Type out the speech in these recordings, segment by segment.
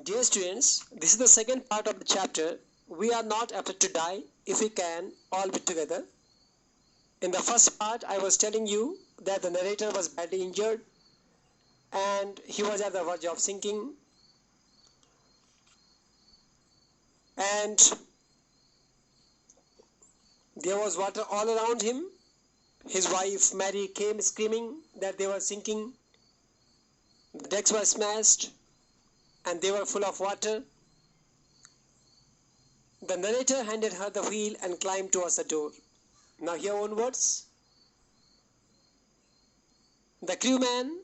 Dear students, this is the second part of the chapter. We are not afraid to die if we can all be together. In the first part, I was telling you that the narrator was badly injured and he was at the verge of sinking. And there was water all around him. His wife Mary came screaming that they were sinking. The decks were smashed and they were full of water. The narrator handed her the wheel and climbed towards the door. Now hear own words. The crewman,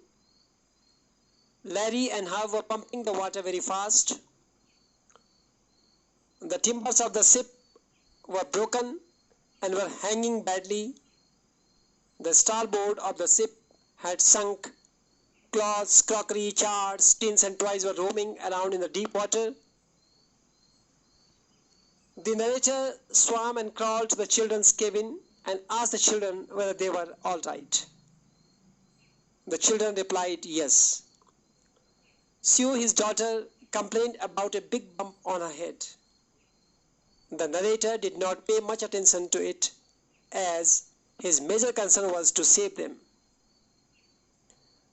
Larry and Herb were pumping the water very fast. The timbers of the ship were broken and were hanging badly. The starboard of the ship had sunk. Cloths, crockery, charts, tins and toys were roaming around in the deep water. The narrator swam and crawled to the children's cabin and asked the children whether they were all right. The children replied yes. Sue, his daughter, complained about a big bump on her head. The narrator did not pay much attention to it, as his major concern was to save them.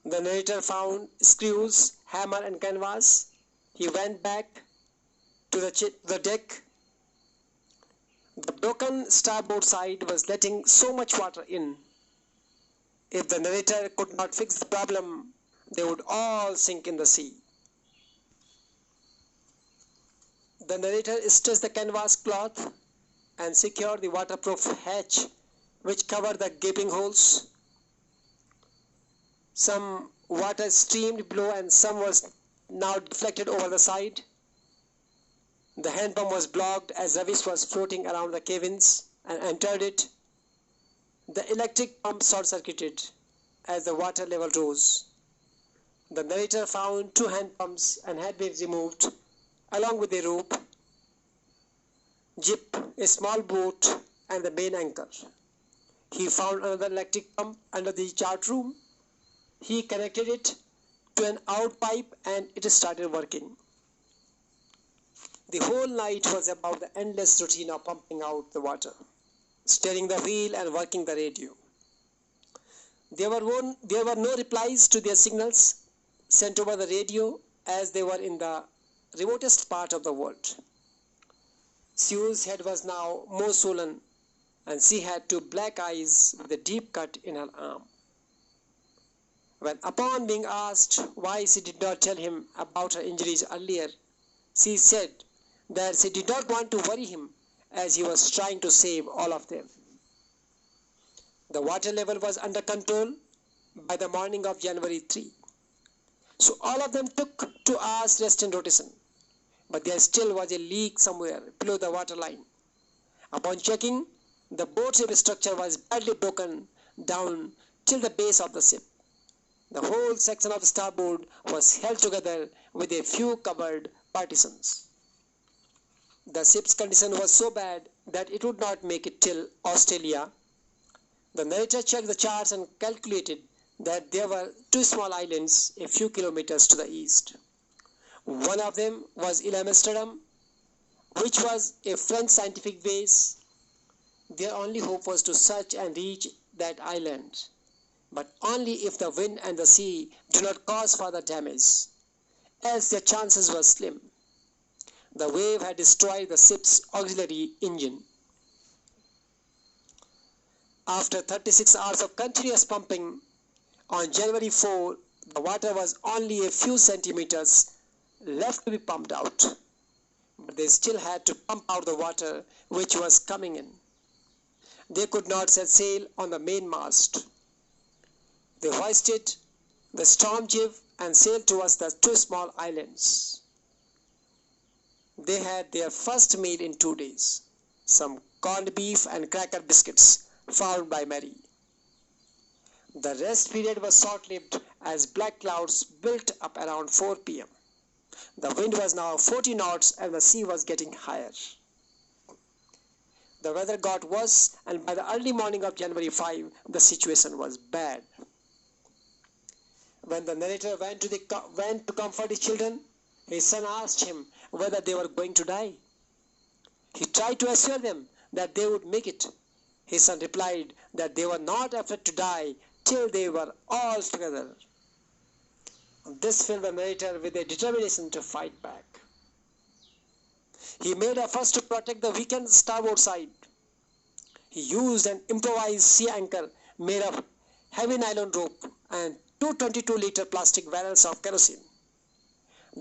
The narrator found screws, hammer and canvas. He went back to the deck. The broken starboard side was letting so much water in. If the narrator could not fix the problem, they would all sink in the sea. The narrator stretched the canvas cloth and secured the waterproof hatch which covered the gaping holes. Some water streamed below and some was now deflected over the side. The hand pump was blocked as rubbish was floating around the cabins and entered it. The electric pump short-circuited as the water level rose. The narrator found 2 hand pumps and had been removed along with a rope, jib, a small boat and the main anchor. He found another electric pump under the chart room. He connected it to an out pipe and it started working. The whole night was about the endless routine of pumping out the water, steering the wheel and working the radio. There were no replies to their signals sent over the radio as they were in the remotest part of the world. Sue's head was now more swollen and she had 2 black eyes with a deep cut in her arm. When upon being asked why she did not tell him about her injuries earlier, she said that she did not want to worry him as he was trying to save all of them. The water level was under control by the morning of January 3. So all of them took 2 hours rest in rotation, but there still was a leak somewhere below the waterline. Upon checking, the boat's structure was badly broken down till the base of the ship. The whole section of the starboard was held together with a few covered partitions. The ship's condition was so bad that it would not make it till Australia. The narrator checked the charts and calculated that there were 2 small islands a few kilometers to the east. One of them was Ile Amsterdam, which was a French scientific base. Their only hope was to search and reach that island, but only if the wind and the sea do not cause further damage, else their chances were slim. The wave had destroyed the ship's auxiliary engine. After 36 hours of continuous pumping, on January 4, the water was only a few centimeters left to be pumped out, but they still had to pump out the water which was coming in. They could not set sail on the mainmast. They hoisted the storm jib and sailed towards the 2 small islands. They had their first meal in 2 days, some corned beef and cracker biscuits found by Mary. The rest period was short-lived as black clouds built up around 4 p.m. The wind was now 40 knots and the sea was getting higher. The weather got worse and by the early morning of January 5, the situation was bad. When the narrator went to comfort his children, His son asked him whether they were going to die. He tried to assure them that they would make it. His son replied that they were not afraid to die till they were all together. This filled the narrator with a determination to fight back. He made efforts to protect the weakened starboard side. He used an improvised sea anchor made of heavy nylon rope and two 22-liter plastic barrels of kerosene.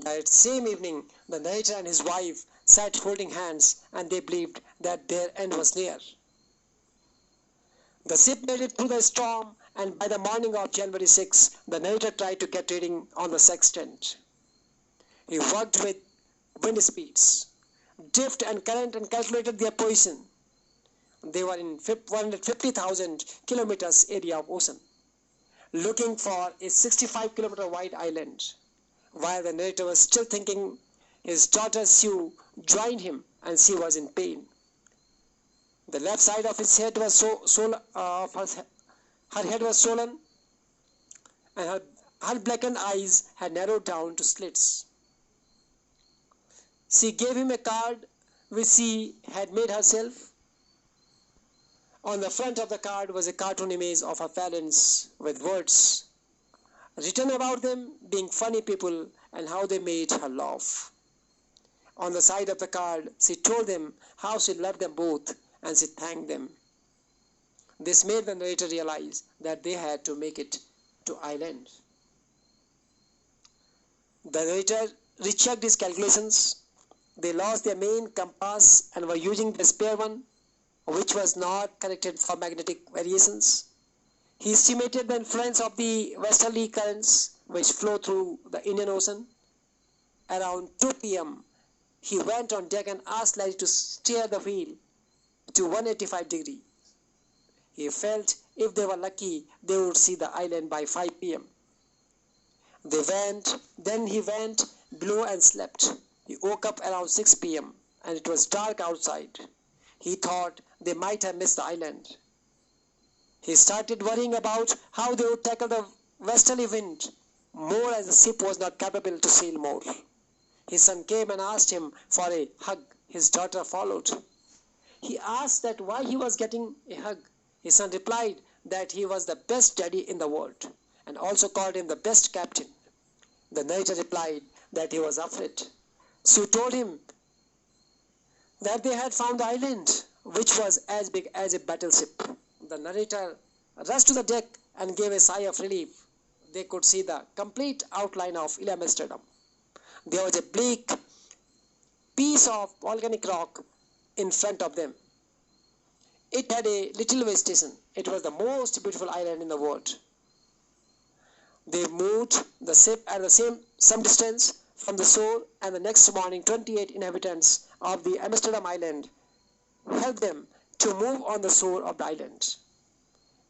That same evening, the narrator and his wife sat holding hands, and they believed that their end was near. The ship made it through the storm, and by the morning of January 6, the narrator tried to get reading on the sextant. He worked with wind speeds, drift and current, and calculated their position. They were in 150,000 kilometers area of ocean, looking for a 65-kilometer wide island. While the narrator was still thinking, his daughter Sue joined him, and she was in pain. The left side of his head was her head was swollen, and her blackened eyes had narrowed down to slits. She gave him a card which she had made herself. On the front of the card was a cartoon image of her parents with words written about them being funny people and how they made her laugh. On the side of the card, she told them how she loved them both, and she thanked them. This made the narrator realize that they had to make it to island. The narrator rechecked his calculations. They lost their main compass and were using the spare one, which was not corrected for magnetic variations. He estimated the influence of the westerly currents which flow through the Indian Ocean. Around 2 p.m., he went on deck and asked Larry to steer the wheel to 185 degrees. He felt if they were lucky, they would see the island by 5 p.m. Then he went below and slept. He woke up around 6 p.m. and it was dark outside. He thought they might have missed the island. He started worrying about how they would tackle the westerly wind, more as the ship was not capable to sail more. His son came and asked him for a hug. His daughter followed. He asked that why he was getting a hug. His son replied that he was the best daddy in the world, and also called him the best captain. The narrator replied that he was afraid. Sue told him that they had found the island, which was as big as a battleship. The narrator rushed to the deck and gave a sigh of relief. They could see the complete outline of Amsterdam. There was a bleak piece of volcanic rock in front of them. It had a little way station. It was the most beautiful island in the world. They moved the ship at some distance from the shore, and the next morning 28 inhabitants of the Amsterdam island helped them to move on the shore of the island.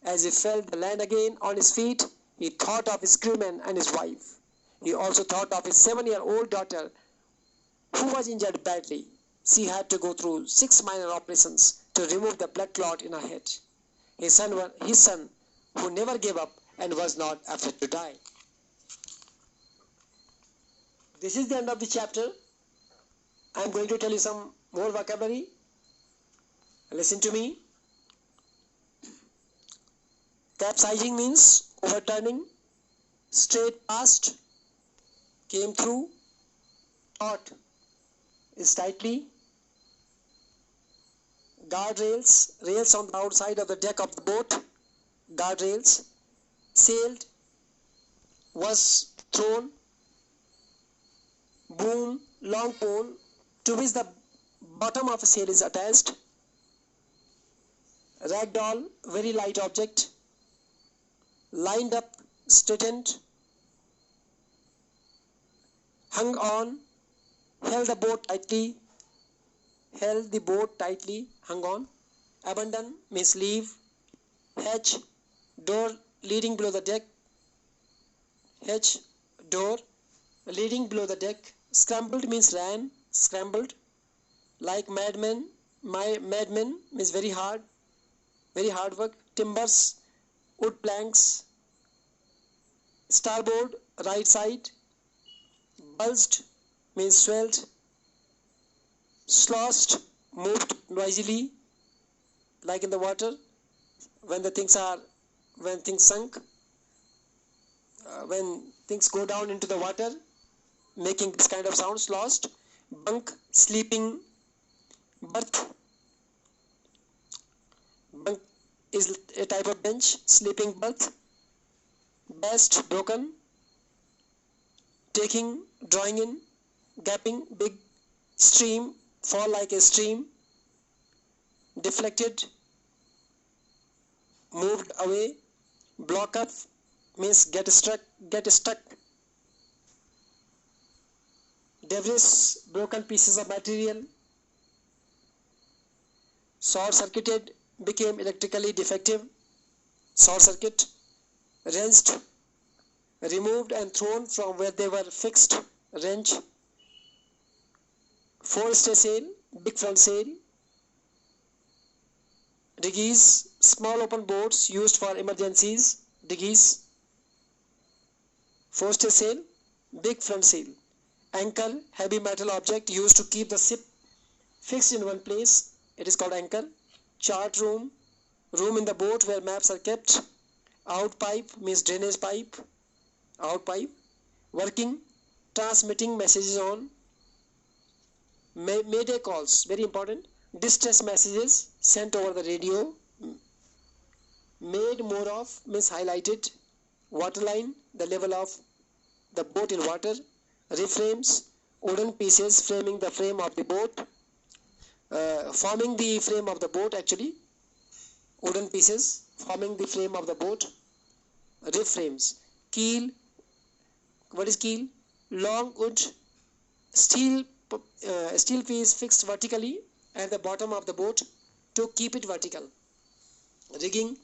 As he felt the land again on his feet, he thought of his crewmen and his wife. He also thought of his 7-year-old daughter who was injured badly. She had to go through 6 minor operations to remove the blood clot in her head. His son, who never gave up and was not afraid to die. This is the end of the chapter. I am going to tell you some more vocabulary. Listen to me. Capsizing means overturning, straight past, came through, taut is tightly, guardrails, rails on the outside of the deck of the boat, guardrails, sailed, was thrown, boom, long pole to which the bottom of a sail is attached, ragdoll, very light object, lined up, straightened, hung on, held the boat tightly, hung on, abandon means leave, hatch, door leading below the deck, hatch, door leading below the deck, scrambled means ran, scrambled, like madman means very hard work, timbers, wood planks, starboard, right side, bulged, means swelled, sloshed, moved noisily like in the water when things sunk, when things go down into the water making this kind of sound, sloshed. Bunk, sleeping. Berth, bunk is a type of bench, sleeping berth. Best, broken. Taking, drawing in. Gapping, big. Stream, fall like a stream. Deflected, moved away. Block up means get stuck. Debris, broken pieces of material. Short circuited, became electrically defective. Short circuit. Wrenched, removed and thrown from where they were fixed. Wrench. Forestay sail, big front sail. Dinghies, small open boats used for emergencies. Dinghies. Forestay sail, big front sail. Anchor, heavy metal object used to keep the ship fixed in one place. It is called anchor. Chart room, room in the boat where maps are kept. Out pipe means drainage pipe. Out pipe. Working, transmitting messages on. Mayday calls, very important. Distress messages sent over the radio. Made more of means highlighted. Waterline, the level of the boat in water. Reframes, wooden pieces framing the frame of the boat. Forming the frame of the boat actually. Wooden pieces forming the frame of the boat. Reframes. Keel, what is keel? Long wood, steel piece fixed vertically at the bottom of the boat to keep it vertical. Rigging,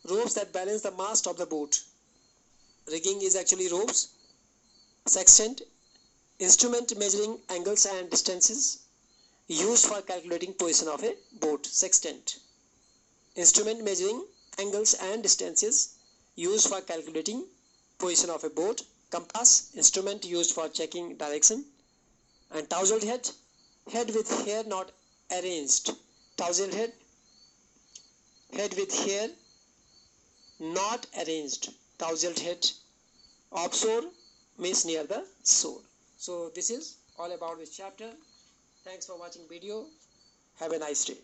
ropes that balance the mast of the boat. Rigging is actually ropes. Sextant, instrument measuring angles and distances used for calculating position of a boat. Sextant, instrument measuring angles and distances used for calculating position of a boat. Compass, instrument used for checking direction. And tousled head, head with hair not arranged. Tousled head, head with hair not arranged. Tousled head. Offshore means near the shore. So this is all about this chapter. Thanks for watching video. Have a nice day.